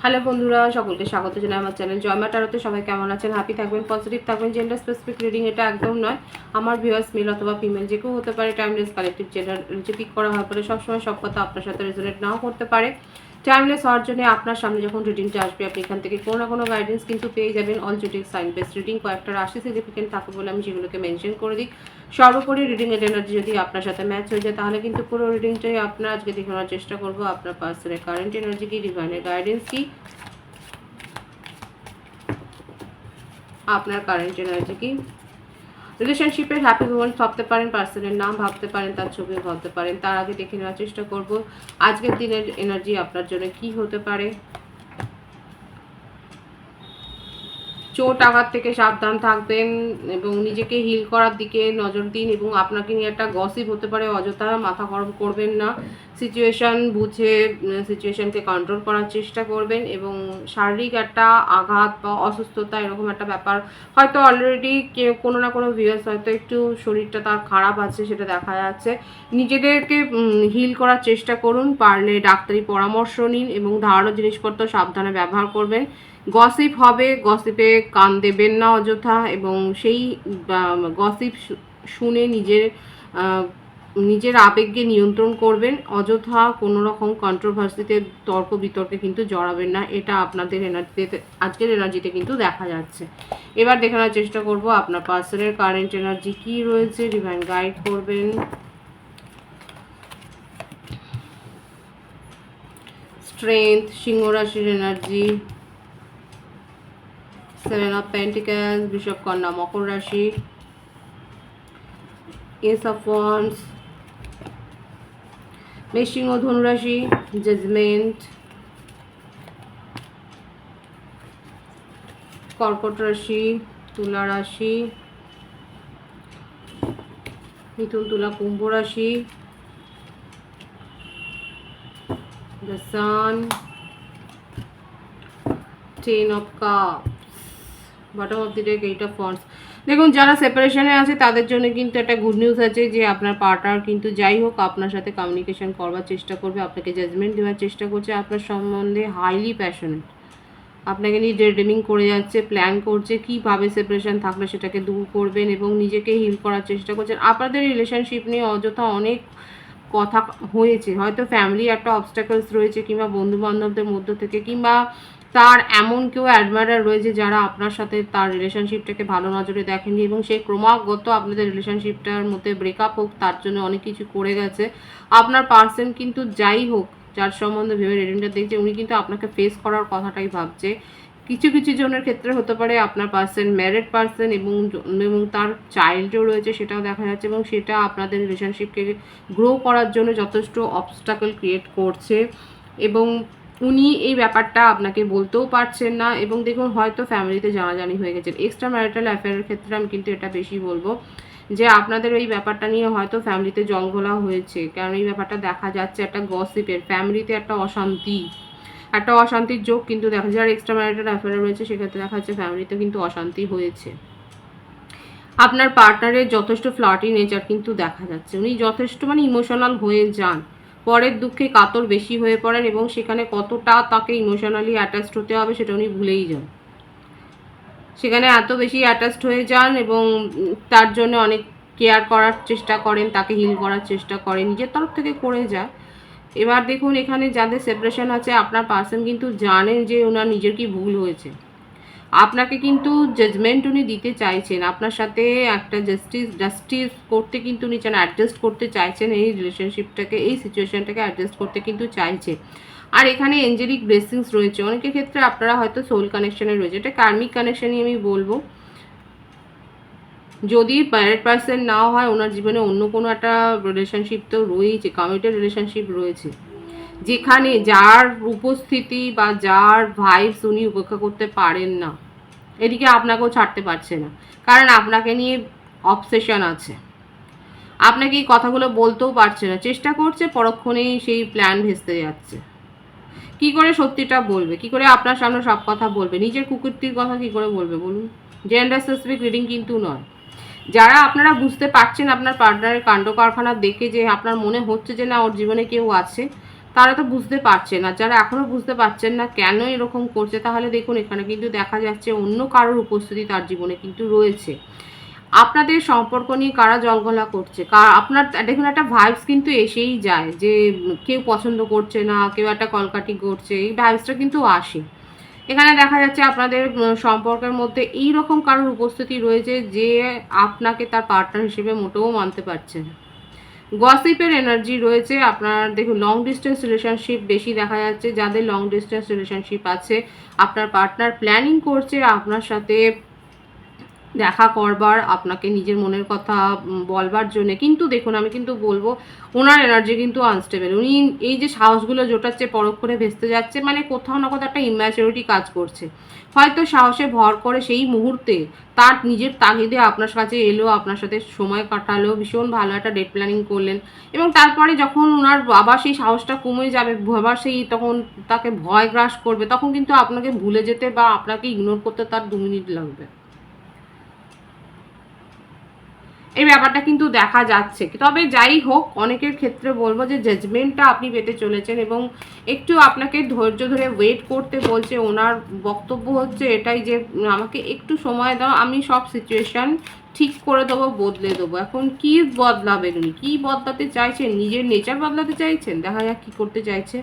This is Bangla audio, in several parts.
হ্যালো বন্ধুরা, সকলকে স্বাগত জানাই আমার চ্যানেল জয়মা টারোতে। সবাই কেমন আছেন? হ্যাপি থাকবেন, পজিটিভ থাকবেন। জেন্ডার স্পেসিফিক রিডিং এটা একদম নয়। আমার ভিউয়ার্স মেল অথবা ফিমেল যে কেউ হতে পারে। টাইমলেস কালেক্টিভ জেন্ডার যে পিক করা হয় পরে সবসময় সব কথা আপনার সাথে রেজোনেট নাও করতে পারে। টাইমলেস হওয়ার জন্য আপনার সামনে যখন রিডিংটা আসবে আপনি এখান থেকে কোনো না কোনো গাইডেন্স কিন্তু পেয়ে যাবেন। অল জুটিক সাইন বেস রিডিং কয়েকটা রাশি সিগনিফিকেন্ট থাকে বলে আমি সেগুলোকে মেনশন করে দিই। সর্বোপরি রিডিং এর এনার্জি যদি আপনার সাথে ম্যাচ হয়ে যায় তাহলে কিন্তু পুরো রিডিংটাই আপনার আজকে দেখানোর চেষ্টা করবো। আপনার পার্সনের কারেন্ট এনার্জি কি, ডিভাইনের গাইডেন্স কি, আপনার কারেন্ট এনার্জি কি। রিলেশনশিপের হ্যাপি মোমেন্ট ভাবতে পারেন, পার্সনের নাম ভাবতে পারেন, তার ছবিও ভাবতে পারেন। তার আগে দেখে নেওয়ার চেষ্টা করব আজকের দিনের এনার্জি আপনার জন্য কি হতে পারে। চোট আঘাত থেকে সাবধান থাকবেন এবং নিজেকে হিল করার দিকে নজর দিন এবং আপনাকে নিয়ে একটা গসিপ হতে পারে, অযথা মাথা গরম করবেন না। সিচুয়েশান বুঝে সিচুয়েশানকে কন্ট্রোল করার চেষ্টা করবেন এবং শারীরিক একটা আঘাত বা অসুস্থতা এরকম একটা ব্যাপার হয়তো অলরেডি কেউ কোনো না কোনো ভিউয়ার্স হয়তো একটু শরীরটা তার খারাপ আছে, সেটা দেখা যাচ্ছে। নিজেদেরকে হিল করার চেষ্টা করুন, পারলে ডাক্তারি পরামর্শ নিন এবং ধারালো জিনিসপত্র সাবধানে ব্যবহার করবেন। গসিপ হবে, গসিপে কান দেবেন না অযথা এবং সেই গসিপ শুনে নিজের আবেগকে নিয়ন্ত্রণ করবেন। অযথা কোনো রকম কন্ট্রোভার্সিতে তর্ক বিতর্কে কিন্তু জড়াবেন না। এটা আপনাদের এনার্জিতে আজকের এনার্জিতে কিন্তু দেখা যাচ্ছে। এবার দেখানোর চেষ্টা করব আপনার পার্সনের কারেন্ট এনার্জি কি রয়েছে। ডিভাইন গাইড করবেন। স্ট্রেংথ, সিংহ রাশির এনার্জি, সেভেন অফ পেন্টিক্যালস, বৃষভ কন্যা মকর রাশি, এস অফ ওয়ান্ডস, মেষ ও ধনু রাশি, জাজমেন্ট, কর্কট রাশি, তুলা রাশি, মিথুন তুলা কুম্ভ রাশি, the sun, ten of cups, bottom of the day eight of wands. দেখুন, যারা সেপারেশনে আছে তাদের জন্য কিন্তু একটা গুড নিউজ আছে যে আপনার পার্টনার কিন্তু যাই হোক আপনার সাথে কমিউনিকেশন করবার চেষ্টা করবে, আপনাকে জাজমেন্ট দেওয়ার চেষ্টা করছে, আপনার সম্বন্ধে হাইলি প্যাশনেট, আপনাকে নিয়ে ডেডিং করে যাচ্ছে, প্ল্যান করছে কীভাবে সেপারেশন থাকলে সেটাকে দূর করবেন এবং নিজেকে হিল করার চেষ্টা করছেন। আপনাদের রিলেশনশিপ নিয়ে অযথা অনেক কথা হয়েছে, হয়তো ফ্যামিলি একটা অবস্টাকলস রয়েছে কিংবা বন্ধুবান্ধবদের মধ্য থেকে, কিংবা তার এমন কেউ অ্যাডমায়ার রয়েছে যারা আপনার সাথে তার রিলেশনশিপটাকে ভালো নজরে দেখেনি এবং সে ক্রমাগত আপনাদের রিলেশনশিপটার মধ্যে ব্রেকআপ হোক তার জন্য অনেক কিছু করে গেছে। আপনার পার্সন কিন্তু যাই হোক যার সম্বন্ধে ভেবে রিডিংটা দেখছে উনি কিন্তু আপনাকে ফেস করার কথাটাই ভাবছে। কিছু কিছু জনের ক্ষেত্রে হতে পারে আপনার পার্সন ম্যারিড পার্সন এবং তার চাইল্ডও রয়েছে, সেটাও দেখা যাচ্ছে এবং সেটা আপনাদের রিলেশনশিপকে গ্রো করার জন্য যথেষ্ট অবস্টাকল ক্রিয়েট করছে এবং উনি এই ব্যাপারটা আপনাকে বলতেও পারছেন না। এবং দেখুন, হয়তো ফ্যামিলিতে জানাজানি হয়ে গেছে। এক্সট্রা ম্যারিটাল অ্যাফেয়ারের ক্ষেত্রে আমি কিন্তু এটা বেশি বলবো যে আপনাদের এই ব্যাপারটা নিয়ে হয়তো ফ্যামিলিতে জলঘোলা হয়েছে, কারণ এই ব্যাপারটা দেখা যাচ্ছে একটা গসিপের, ফ্যামিলিতে একটা অশান্তির যোগ কিন্তু দেখা যায়। যারা এক্সট্রা ম্যারিটাল অ্যাফেয়ারে রয়েছে সেক্ষেত্রে দেখা যাচ্ছে ফ্যামিলিতে কিন্তু অশান্তি হয়েছে। আপনার পার্টনারের যথেষ্ট ফ্লার্টি নেচার কিন্তু দেখা যাচ্ছে, উনি যথেষ্ট ইমোশনাল হয়ে যান, পরের দুঃখে কাতর বেশি হয়ে পড়েন এবং সেখানে কতটা তাকে ইমোশনালি অ্যাটাচড হতে হবে সেটা উনি ভুলেই যান। সেখানে এত বেশি অ্যাটাচড হয়ে যান এবং তার জন্য অনেক কেয়ার করার চেষ্টা করেন, তাকে হিল করার চেষ্টা করেন, নিজের তরফ থেকে করে যায়। এবার দেখুন, এখানে যাদের সেপারেশন আছে আপনার পার্সন কিন্তু জানেন যে ওনার নিজের কি ভুল হয়েছে। আপনাকে কিন্তু জাজমেন্ট উনি দিতে চাইছেন, আপনার সাথে একটা জাস্টিস করতে কিন্তু উনি চান, অ্যাডজাস্ট করতে চাইছেন, এই রিলেশনশিপটাকে এই সিচুয়েশনটাকে অ্যাডজাস্ট করতে কিন্তু চাইছে। আর এখানে এঞ্জেলিক ব্লেসিংস রয়েছে, অনেকের ক্ষেত্রে আপনারা হয়তো সোল কানেকশনে রয়েছে, এটা কার্মিক কানেকশনই আমি বলবো। যদি ম্যারিড পার্সন না হয় ওনার জীবনে অন্য কোনো একটা রিলেশনশিপ তো রয়েছে, কমিটেড রিলেশনশিপ রয়েছে, যেখানে যার উপস্থিতি বা যার ভাইবস উনি উপেক্ষা করতে পারেন না। এদিকে আপনাকেও ছাড়তে পারছে না, কারণ আপনাকে নিয়ে অবসেশন আছে, আপনাকে এই কথাগুলো বলতেও পারছে না, চেষ্টা করছে, পরক্ষণেই সেই প্ল্যান ভেস্তে যাচ্ছে। কি করে সত্যিটা বলবে, কি করে আপনার সামনে সব কথা বলবে, নিজের কুকুরটির কথা কি করে বলবে বলুন। জেন্ডার স্পেসিফিক রিডিং কিন্তু নয়। যারা আপনারা বুঝতে পারছেন আপনার পার্টনারের কাণ্ড কারখানা দেখে যে আপনার মনে হচ্ছে যে না ওর জীবনে কেউ আছে, তারা তো বুঝতে পারছে না। যারা এখনও বুঝতে পারছেন না কেন এরকম করছে, তাহলে দেখুন এখানে কিন্তু দেখা যাচ্ছে অন্য কারোর উপস্থিতি তার জীবনে কিন্তু রয়েছে। আপনাদের সম্পর্ক নিয়ে কারা জলঘোলা করছে, আপনার দেখুন একটা ভাইবস কিন্তু এসেই যায় যে কেউ পছন্দ করছে না, কেউ একটা কলকাঠি করছে, এই ভাইবসটা কিন্তু আসে। এখানে দেখা যাচ্ছে আপনাদের সম্পর্কের মধ্যে এই রকম কারোর উপস্থিতি রয়েছে যে আপনাকে তার পার্টনার হিসেবে মোটেও মানতে পারছে না। গসিপের এনার্জি রয়েছে আপনার। দেখুন লং ডিস্টেন্স রিলেশনশিপ বেশি দেখা যাচ্ছে। যাদের লং ডিস্টেন্স রিলেশনশিপ আছে, আপনার পার্টনার প্ল্যানিং করছে আপনার সাথে দেখা করবার, আপনাকে নিজের মনের কথা বলবার জন্যে। কিন্তু দেখুন আমি কিন্তু বলবো ওনার এনার্জি কিন্তু আনস্টেবল। উনি এই যে সাহসগুলো জোটাচ্ছে, পরখ করে ভেস্তে যাচ্ছে, মানে কোথাও না কোথাও একটা ইম্যাচুরিটি কাজ করছে। হয়তো সাহসে ভর করে সেই মুহূর্তে তার নিজের তাগিদে আপনার কাছে এলো, আপনার সাথে সময় কাটালো, ভীষণ ভালো একটা ডেট প্ল্যানিং করলেন, এবং তারপরে যখন ওনার আবার সেই সাহসটা কমে যাবে, আবার সেই তখন তাকে ভয় গ্রাস করবে, তখন কিন্তু আপনাকে ভুলে যেতে বা আপনাকে ইগনোর করতে তার 2 মিনিট লাগবে। এই ব্যাপারটা কিন্তু দেখা যাচ্ছে। তবে যাই হোক, অনেকের ক্ষেত্রে বলবো যে জাজমেন্টটা আপনি পেতে চলেছেন, এবং একটু আপনাকে ধৈর্য ধরে ওয়েট করতে বলছে। ওনার বক্তব্য হচ্ছে এটাই যে আমাকে একটু সময় দাও, আমি সব সিচুয়েশান ঠিক করে দেবো, বদলে দেবো। এখন কি বদলাবেন উনি, কী বদলাতে চাইছেন? নিজের নেচার বদলাতে চাইছেন? দেখা যাক কী করতে চাইছে।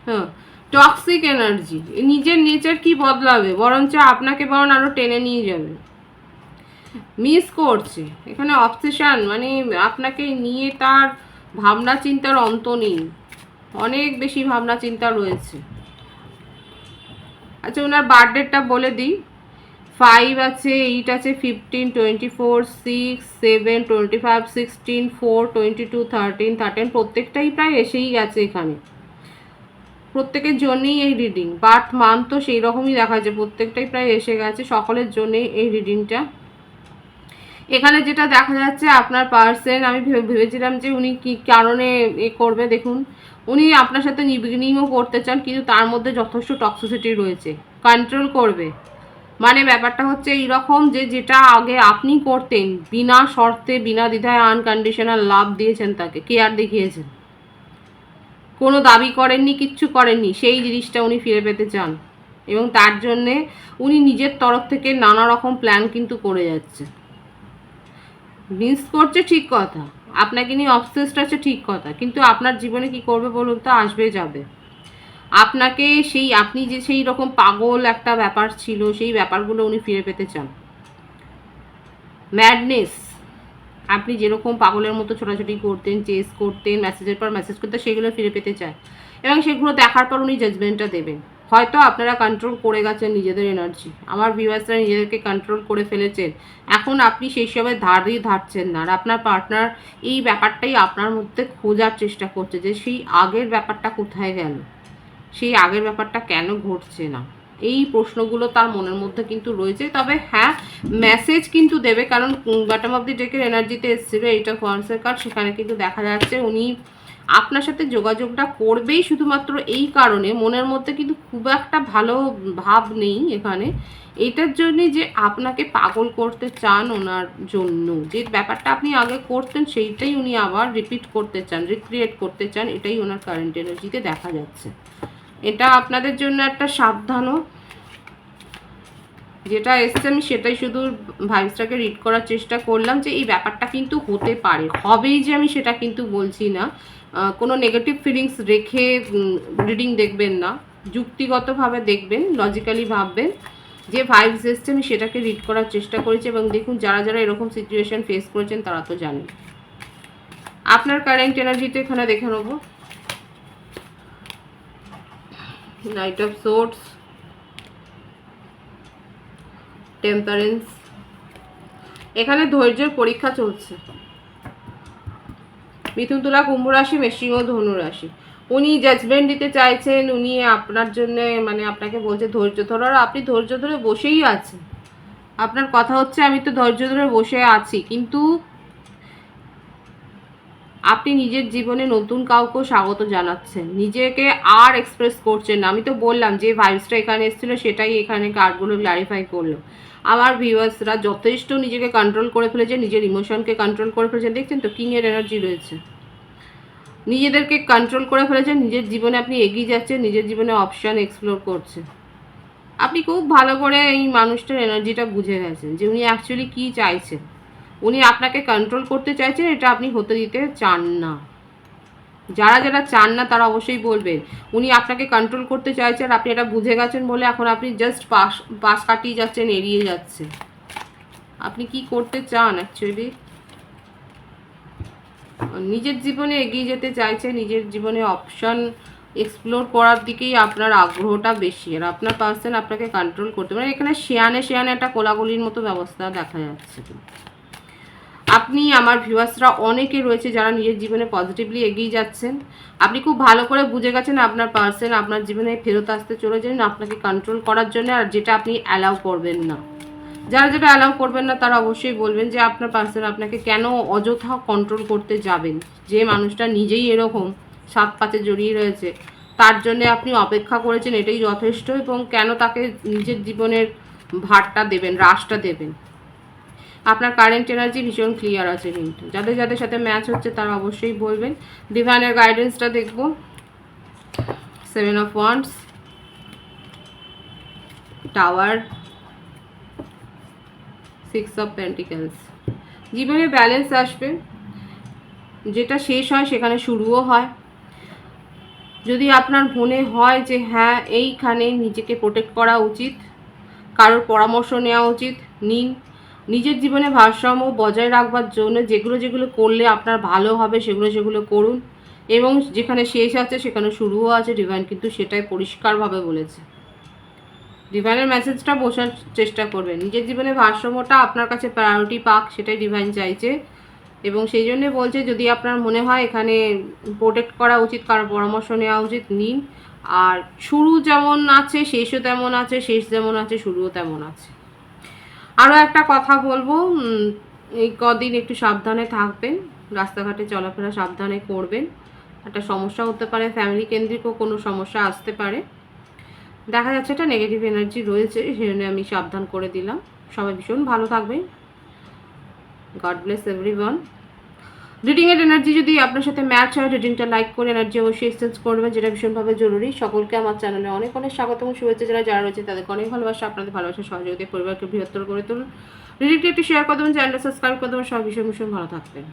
হ্যাঁ, টক্সিক এনার্জি। নিজের নেচার কি বদলাবে, বরঞ্চ আপনাকে বরং আরও টেনে নিয়ে যাবে। মিস করছে এখানে অবসেশন, মানে আপনাকে নিয়ে তার ভাবনা চিন্তার অন্ত নেই, অনেক বেশি ভাবনা চিন্তা রয়েছে। আচ্ছা, ওনার বার্থডেটা বলে দিই। 5 আছে, 8 আছে, 15, 24, 6, 7, 25, 16, 4, 22, 13, প্রত্যেকটাই প্রায় এসেই গেছে এখানে। প্রত্যেকের জন্যেই এই রিডিং, বার্থ মান্থ তো সেই রকমই দেখা যাচ্ছে, প্রত্যেকটাই প্রায় এসে গেছে, সকলের জন্যেই এই রিডিংটা। এখানে যেটা দেখা যাচ্ছে আপনার পার্সন, আমি ভেবেছিলাম যে উনি কী কারণে এ করবে। দেখুন উনি আপনার সাথে নিবিঘ্নিও করতে চান, কিন্তু তার মধ্যে যথেষ্ট টক্সিসিটি রয়েছে, কন্ট্রোল করবে। মানে ব্যাপারটা হচ্ছে এইরকম যে যেটা আগে আপনি করতেন, বিনা শর্তে বিনা দ্বিধায় আনকন্ডিশনাল লাভ দিয়েছেন, তাকে কেয়ার দেখিয়েছেন, কোনো দাবি করেননি, কিচ্ছু করেননি, সেই জিনিসটা উনি ফিরে পেতে চান। এবং তার জন্যে উনি নিজের তরফ থেকে নানা রকম প্ল্যান কিন্তু করে যাচ্ছে। মিস করছে ঠিক কথা, আপনাকে নিয়ে অবসেসড আছে ঠিক কথা, কিন্তু আপনার জীবনে কি করবে বলুন তো? আসবে যাবে। আপনাকে সেই আপনি যে সেই রকম পাগল একটা ব্যাপার ছিল, সেই ব্যাপারগুলো উনি ফিরে পেতে চান। ম্যাডনেস, আপনি যেরকম পাগলের মতো ছোটাছুটি করতেন, চেস করতেন, মেসেজের পর মেসেজ করতেন, সেগুলো ফিরে পেতে চায়, এবং সেগুলো দেখার পর উনি জাজমেন্টটা দেবেন। হয়তো আপনারা কন্ট্রোল করে গেছেন নিজেদের এনার্জি, আমার ভিউয়ার্সরা নিজেদেরকে কন্ট্রোল করে ফেলেছেন, এখন আপনি সেই সবের ধারই ধারছেন না। আর আপনার পার্টনার এই ব্যাপারটাই আপনার মধ্যে খোঁজার চেষ্টা করছে যে সেই আগের ব্যাপারটা কোথায় গেল, সেই আগের ব্যাপারটা কেন ঘটছে না, এই প্রশ্নগুলো তার মনের মধ্যে কিন্তু রয়েছে। তবে হ্যাঁ, মেসেজ কিন্তু দেবে, কারণ বটম অফ দি ডেকের এনার্জিতে এসেছিল এইটা ওয়ান্সের কার্ড, সেখানে কিন্তু দেখা যাচ্ছে উনি আপনার সাথে যোগাযোগটা করবেই শুধুমাত্র এই কারণে, মনের মধ্যে কিন্তু খুব একটা ভালো ভাব নেই এখানে, এইটার জন্যে যে আপনাকে পাগল করতে চান। ওনার জন্য যে ব্যাপারটা আপনি আগে করতেন সেইটাই উনি আবার রিপিট করতে চান, রিক্রিয়েট করতে চান, এটাই ওনার কারেন্ট এনার্জিতে দেখা যাচ্ছে। এটা আপনাদের জন্য একটা সাবধানও, যেটা এসছে আমি সেটাই শুধু ভাইবসটাকে রিড করার চেষ্টা করলাম, যে এই ব্যাপারটা কিন্তু হতে পারে, হবেই যে আমি সেটা কিন্তু বলছি না। কোনো নেগেটিভ ফিলিংস রেখে রিডিং দেখবেন না, যুক্তিগতভাবে দেখবেন, লজিক্যালি ভাববেন। যে ভাইবস এসছে আমি সেটাকে রিড করার চেষ্টা করেছি, এবং দেখুন যারা যারা এরকম সিচুয়েশন ফেস করেছেন তারা তো জানেন। আপনার কারেন্ট এনার্জিতে এখানে দেখে নেবো। নাইট অফ সোর্ডস, টেম্পারেন্স, এখানে ধৈর্যের পরীক্ষা চলছে। মিথুন, তুলা, কুম্ভ রাশি, মেষিং ও ধনু রাশি। উনি জাজমেন্ট দিতে চাইছেন, উনি আপনার জন্য মানে আপনাকে বলছে ধৈর্য ধরো, আর আপনি ধৈর্য ধরে বসেই আছেন। আপনার কথা হচ্ছে আমি তো ধৈর্য ধরে বসে আছি, কিন্তু আপনি নিজের জীবনে নতুন কাউকেও স্বাগত জানাচ্ছেন, নিজেকে আর এক্সপ্রেস করছেন না। আমি তো বললাম যে ভাইবসটা এখানে এসেছিলো সেটাই এখানে কার্ডগুলো ক্লারিফাই করলো। আমার ভিউয়ার্সরা যথেষ্ট নিজেকে কন্ট্রোল করে ফেলেছে, নিজের ইমোশনকে কন্ট্রোল করে ফেলেছে। দেখছেন তো কিংয়ের এনার্জি রয়েছে। নিজেদেরকে কন্ট্রোল করে ফেলেছেন, নিজের জীবনে আপনি এগিয়ে যাচ্ছেন, নিজের জীবনে অপশান এক্সপ্লোর করছেন। আপনি খুব ভালো করে এই মানুষটার এনার্জিটা বুঝে গেছেন যে উনি অ্যাকচুয়ালি কী চাইছেন। উনি আপনাকে কন্ট্রোল করতে চাইছেন, এটা আপনি হতে দিতে চান না। যারা যারা চান না তারা অবশ্যই বলবেন উনি আপনাকে কন্ট্রোল করতে চাইছেন, আপনি এটা বুঝে গেছেন বলে এখন আপনি জাস্ট পাশ কাটিয়ে যাচ্ছেন, এড়িয়ে যাচ্ছেন। আপনি কি করতে চান অ্যাকচুয়ালি? নিজের জীবনে এগিয়ে যেতে চাইছে, নিজের জীবনে অপশন এক্সপ্লোর করার দিকেই আপনার আগ্রহটা বেশি, আর আপনার পার্সন আপনাকে কন্ট্রোল করতে পারে। এখানে শেয়ানে একটা কোলাগুলির মতো ব্যবস্থা দেখা যাচ্ছে। আপনি আমার ভিউয়ার্সরা অনেকে রয়েছে যারা নিজের জীবনে পজিটিভলি এগিয়ে যাচ্ছেন। আপনি খুব ভালো করে বুঝে গেছেন আপনার পার্সন আপনার জীবনে ফেরত আসতে চলেছেন আপনাকে কন্ট্রোল করার জন্য, আর যেটা আপনি অ্যালাউ করবেন না। যারা যেটা অ্যালাউ করবেন না তারা অবশ্যই বলবেন যে আপনার পার্সন আপনাকে কেন অযথা কন্ট্রোল করতে যাবেন। যে মানুষটা নিজেই এরকম সাত পাঁচে জড়িয়ে রয়েছে, তার জন্য আপনি অপেক্ষা করেছেন, এটাই যথেষ্ট। এবং কেন তাকে নিজের জীবনের ভারটা দেবেন, রাশটা দেবেন। আপনার কারেন্ট এনার্জি ভীষণ ক্লিয়ার আছে, কিন্তু যাদের যাদের সাথে ম্যাচ হচ্ছে তারা অবশ্যই বলবেন। ডিভাইনের গাইডেন্সটা দেখব। 7 of wands, tower, 6 of pentacles. জীবনে ব্যালেন্স আসবে, যেটা শেষ হয় সেখানে শুরুও হয়। যদি আপনার মনে হয় যে হ্যাঁ এইখানে নিজেকে প্রোটেক্ট করা উচিত, কারোর পরামর্শ নেওয়া উচিত, নিন। নিজের জীবনে ভারসাম্য বজায় রাখবার জন্য যেগুলো যেগুলো করলে আপনার ভালো হবে সেগুলো করুন। এবং যেখানে শেষ আছে সেখানে শুরুও আছে, ডিভাইন কিন্তু সেটাই পরিষ্কারভাবে বলেছে। ডিভাইনের মেসেজটা বোঝার চেষ্টা করবেন। নিজের জীবনে ভারসাম্যটা আপনার কাছে প্রায়োরিটি পাক, সেটাই ডিভাইন চাইছে। এবং সেই জন্যে বলছে যদি আপনার মনে হয় এখানে প্রোটেক্ট করা উচিত, কারোর পরামর্শ নেওয়া উচিত, নিন। আর শুরু যেমন আছে শেষও তেমন আছে, শেষ যেমন আছে শুরুও তেমন আছে। আরও একটা কথা বলবো, এই কদিন একটু সাবধানে থাকবেন, রাস্তাঘাটে চলাফেরা সাবধানে করবেন। একটা সমস্যা হতে পারে, ফ্যামিলি কেন্দ্রিকও কোনো সমস্যা আসতে পারে। দেখা যাচ্ছে একটা নেগেটিভ এনার্জি রয়েছে, সেই জন্য আমি সাবধান করে দিলাম। সবাই ভীষণ ভালো থাকবেন। God bless everyone. রিডিংয়ের এনার্জি যদি আপনার সাথে ম্যাচ হয়, রিডিংটা লাইক করে এনার্জি অবশ্যই এক্সচেঞ্জ করবেন, যেটা ভীষণভাবে জরুরি। সকলকে আমার চ্যানেলে অনেক অনেক স্বাগত এবং শুভেচ্ছা। যারা রয়েছে তাদেরকে অনেক ভালোবাসা, আপনাদের ভালোবাসা সহযোগিতা পরিবারকে বৃহত্তর করে তুলুন। রিডিংটা একটু শেয়ার করে দেবেন, চ্যানেলটা সাবস্ক্রাইব করে দেবেন। সব ভীষণ ভীষণ ভালো থাকবেন।